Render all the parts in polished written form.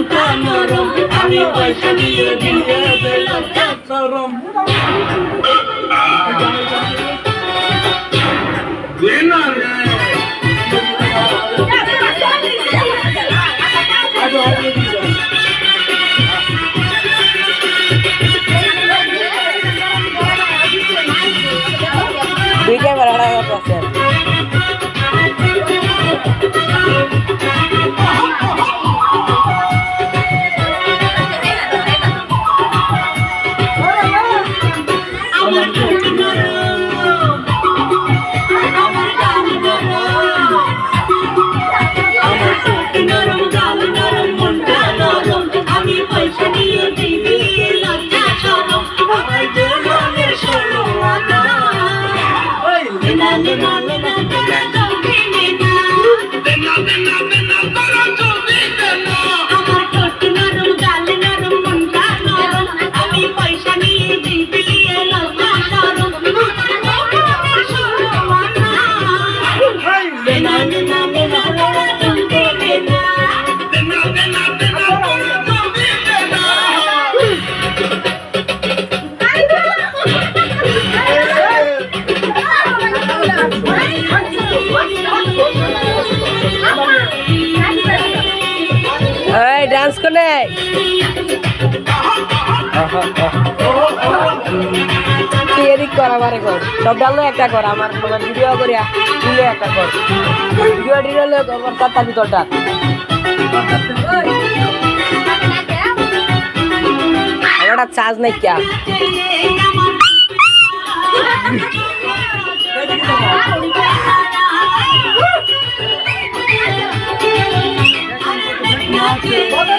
মনটা নরম আমি পয়সা নিয়ে দিয়ে দিলাম চরম দুই ক্যামেরা আছে ডান্স করে এদিক কর আমারে কর সব ডালো একটা কর আমার ভিডিও করিয়া তুলে একটা কর ভিডিও ডিলে তার ভিতরটা একটা চার্জ নাই ক্যা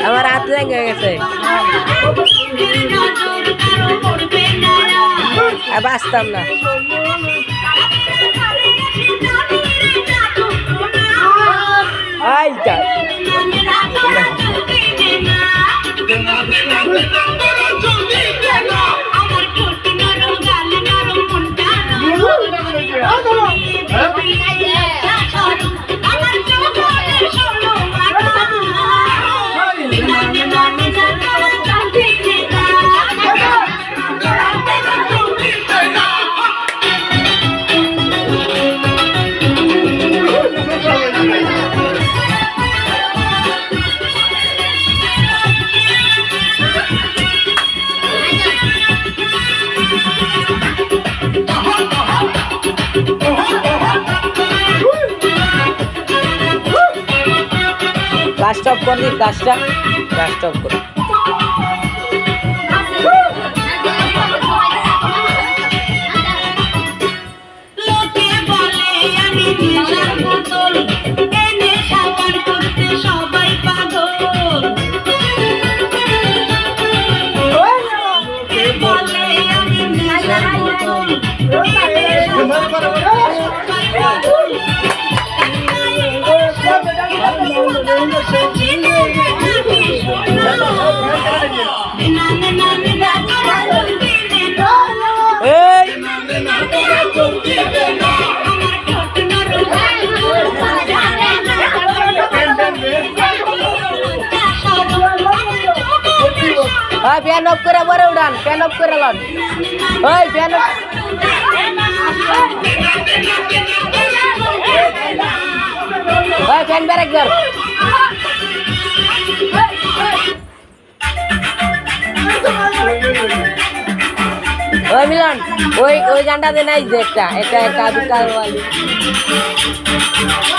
আমার হাত ভেঙে গেছে বাঁচতাম না গাছ টপ কর দি গাছটা গাছ টপ কর ফ্যান অফ করে পরে উড়ান ফ্যান অফ করে লন ওই ফ্যান ওই ফ্যান ব্রেক কর ওই মিলন ওই গানটা দে নাই যে একটা এটা একটা দুটা